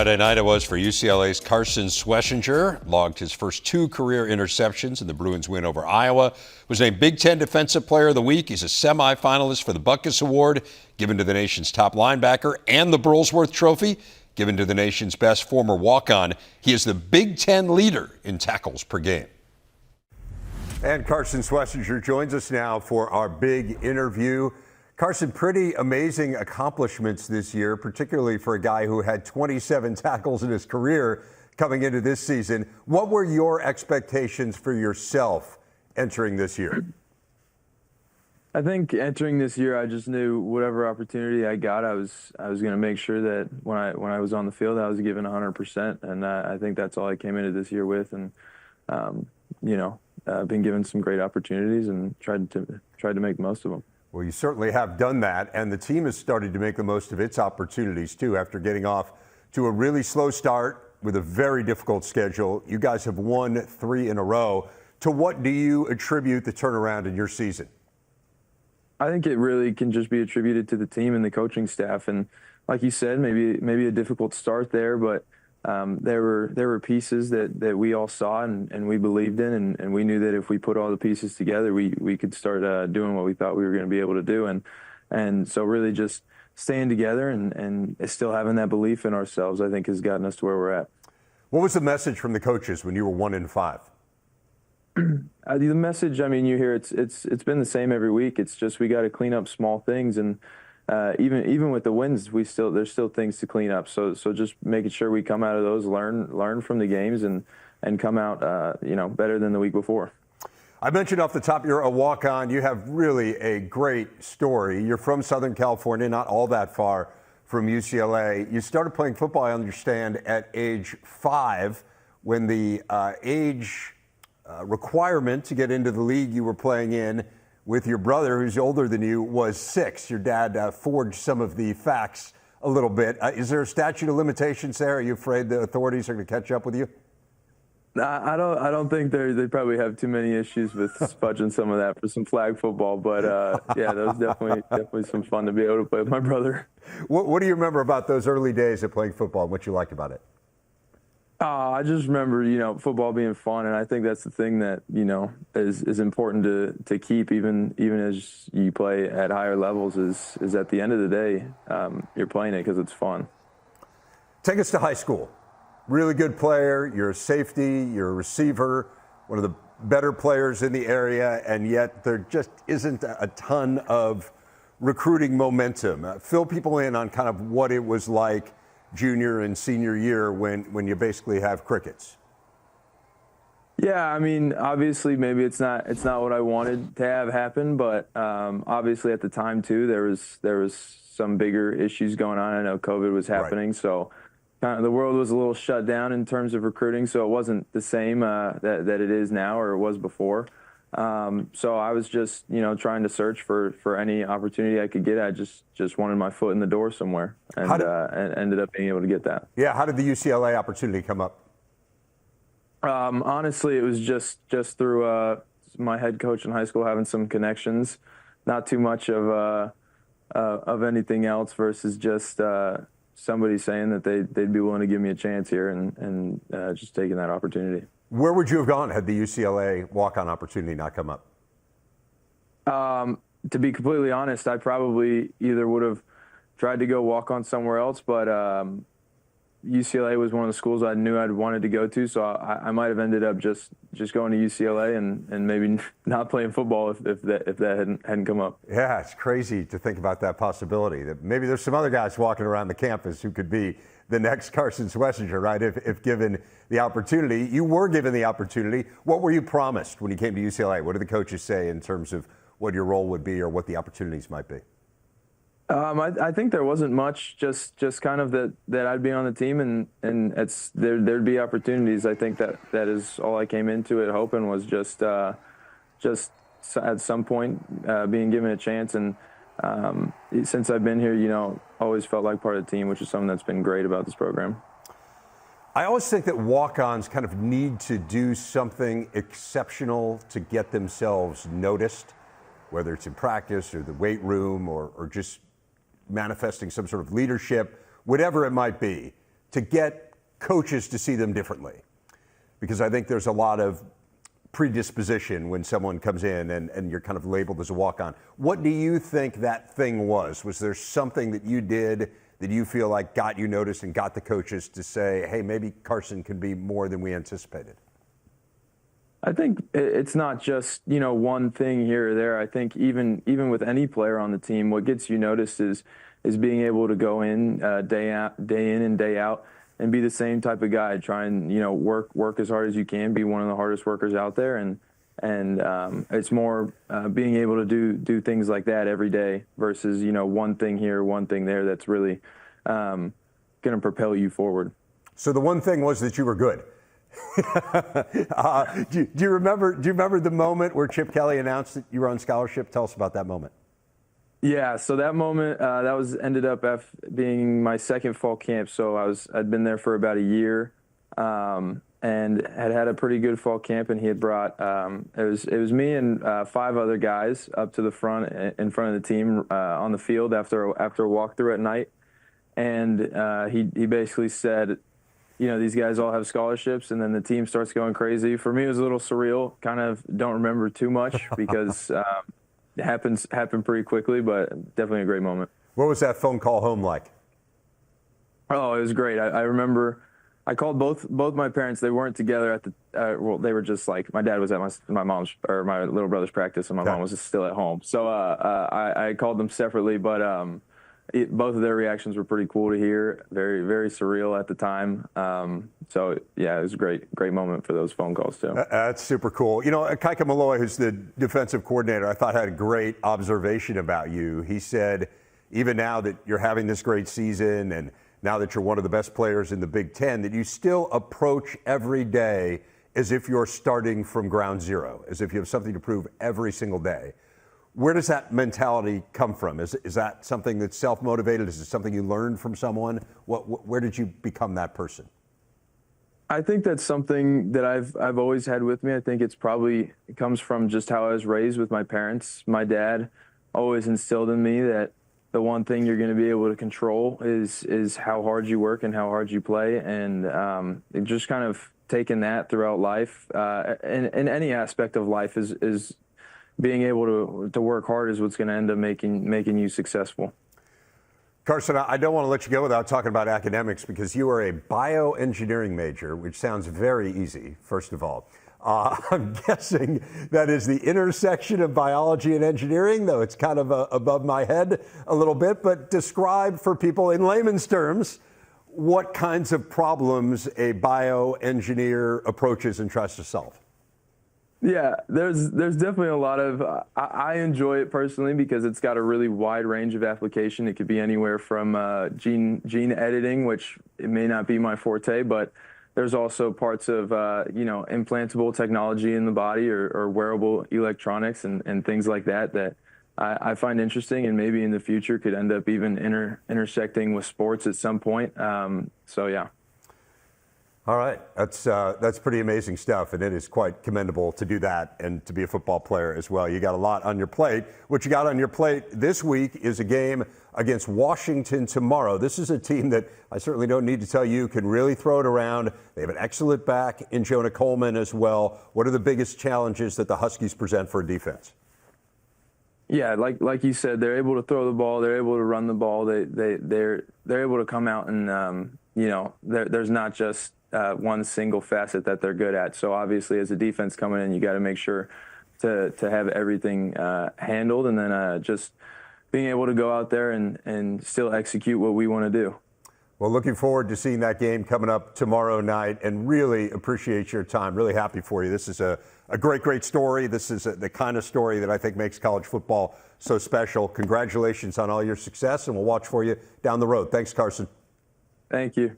Friday night it was for UCLA's Carson Schwesinger. Logged his first 2 career interceptions in the Bruins win over Iowa. Was named Big Ten Defensive Player of the Week. He's a semifinalist for the Butkus Award, given to the nation's top linebacker, and the Burlsworth Trophy, given to the nation's best former walk-on. He is the Big Ten leader in tackles per game. And Carson Schwesinger joins us now for our big interview. Carson, pretty amazing accomplishments this year, particularly for a guy who had 27 tackles in his career coming into this season. What were your expectations for yourself entering this year? I think entering this year, I just knew whatever opportunity I got, I was going to make sure that when I was on the field, I was given 100%, and I think that's all I came into this year with. And been given some great opportunities and tried to make the most of them. Well, you certainly have done that, and the team has started to make the most of its opportunities, too, after getting off to a really slow start with a very difficult schedule. You guys have won 3 in a row. To what do you attribute the turnaround in your season? I think it really can just be attributed to the team and the coaching staff. And like you said, maybe a difficult start there, but there were pieces that we all saw and we believed in, and we knew that if we put all the pieces together, we could start doing what we thought we were going to be able to do. And so really just staying together and still having that belief in ourselves, I think, has gotten us to where we're at. What was the message from the coaches when you were 1-5? The message, I mean, you hear it's been the same every week. It's just we got to clean up small things, and even with the wins, there's still things to clean up. So just making sure we come out of those, learn from the games, and come out better than the week before. I mentioned off the top you're a walk-on. You have really a great story. You're from Southern California, not all that far from UCLA. You started playing football, I understand, at age 5, when the age requirement to get into the league you were playing in with your brother, who's older than you, was 6. Your dad forged some of the facts a little bit. Is there a statute of limitations there? Are you afraid the authorities are going to catch up with you? I don't think they probably have too many issues with fudging some of that for some flag football. But yeah, that was definitely some fun to be able to play with my brother. What do you remember about those early days of playing football and what you liked about it? I just remember, football being fun, and I think that's the thing that, is important to keep even as you play at higher levels is at the end of the day, you're playing it because it's fun. Take us to high school. Really good player. You're a safety. You're a receiver, one of the better players in the area, and yet there just isn't a ton of recruiting momentum. Fill people in on kind of what it was like junior and senior year when you basically have crickets. Yeah, I mean, obviously maybe it's not what I wanted to have happen, but obviously at the time too there was some bigger issues going on. I know COVID was happening, right. So kind of the world was a little shut down in terms of recruiting, so it wasn't the same that it is now or it was before. So I was just, trying to search for any opportunity I could get. I just wanted my foot in the door somewhere, and ended up being able to get that. Yeah. How did the UCLA opportunity come up? Honestly, it was just through my head coach in high school having some connections, not too much of anything else versus just somebody saying that they'd be willing to give me a chance here and just taking that opportunity. Where would you have gone had the UCLA walk-on opportunity not come up? To be completely honest, I probably either would have tried to go walk on somewhere else, but UCLA was one of the schools I knew I'd wanted to go to, so I might have ended up just going to UCLA and maybe not playing football if that hadn't come up. Yeah, it's crazy to think about that possibility, that maybe there's some other guys walking around the campus who could be the next Carson Schwesinger, right, if given the opportunity. You were given the opportunity. What were you promised when you came to UCLA? What did the coaches say in terms of what your role would be or what the opportunities might be? I think there wasn't much, just kind of that I'd be on the team and there'd be opportunities. I think that is all I came into it hoping, was just at some point being given a chance. And since I've been here, always felt like part of the team, which is something that's been great about this program. I always think that walk-ons kind of need to do something exceptional to get themselves noticed, whether it's in practice or the weight room or just manifesting some sort of leadership, whatever it might be, to get coaches to see them differently? Because I think there's a lot of predisposition when someone comes in and you're kind of labeled as a walk-on. What do you think that thing was? Was there something that you did that you feel like got you noticed and got the coaches to say, hey, maybe Carson can be more than we anticipated? I think it's not just, one thing here or there. I think even with any player on the team, what gets you noticed is being able to go in day in and day out and be the same type of guy. Try and work as hard as you can, be one of the hardest workers out there, and it's more being able to do things like that every day versus one thing here, one thing there. That's really going to propel you forward. So the one thing was that you were good. Do you remember the moment where Chip Kelly announced that you were on scholarship? Tell us about that moment. Yeah, so that moment ended up being my second fall camp. So I'd been there for about a year, and had a pretty good fall camp. And he had brought it was me and 5 other guys up to the front in front of the team on the field after a walkthrough at night, and he basically said, these guys all have scholarships, and then the team starts going crazy. For me, it was a little surreal. Kind of don't remember too much because it happened pretty quickly, but definitely a great moment. What was that phone call home like? Oh, it was great. I remember I called both my parents. They weren't together at the they were just like, my dad was at my mom's or my little brother's practice, and my mom was just still at home. So I called them separately, but both of their reactions were pretty cool to hear. Very, very surreal at the time. So yeah, it was a great moment for those phone calls too. That's super cool. Kaika Malloy, who's the defensive coordinator, I thought had a great observation about you. He said, even now that you're having this great season and now that you're one of the best players in the Big Ten, that you still approach every day as if you're starting from ground zero, as if you have something to prove every single day. Where does that mentality come from? Is that something that's self-motivated? Is it something you learned from someone? Where did you become that person? I think that's something that I've always had with me. I think it comes from just how I was raised with my parents. My dad always instilled in me that the one thing you're going to be able to control is how hard you work and how hard you play, and just kind of taking that throughout life. In any aspect of life is being able to work hard is what's going to end up making you successful. Carson, I don't want to let you go without talking about academics, because you are a bioengineering major, which sounds very easy, first of all. I'm guessing that is the intersection of biology and engineering, though it's kind of above my head a little bit. But describe for people in layman's terms what kinds of problems a bioengineer approaches and tries to solve. Yeah, there's definitely a lot of, I enjoy it personally because it's got a really wide range of application. It could be anywhere from gene editing, which it may not be my forte, but there's also parts of, implantable technology in the body or wearable electronics and things like that I find interesting, and maybe in the future could end up even intersecting with sports at some point. So yeah. All right, that's pretty amazing stuff, and it is quite commendable to do that and to be a football player as well. You got a lot on your plate. What you got on your plate this week is a game against Washington tomorrow. This is a team that I certainly don't need to tell you can really throw it around. They have an excellent back in Jonah Coleman as well. What are the biggest challenges that the Huskies present for a defense? Yeah, like you said, they're able to throw the ball. They're able to run the ball. They're able to come out and there's not just one single facet that they're good at. So obviously, as a defense coming in, you got to make sure to have everything handled, and then just being able to go out there and still execute what we want to do. Well, looking forward to seeing that game coming up tomorrow night, and really appreciate your time. Really happy for you. This is a great story. This is the kind of story that I think makes college football so special. Congratulations on all your success, and we'll watch for you down the road. Thanks, Carson. Thank you.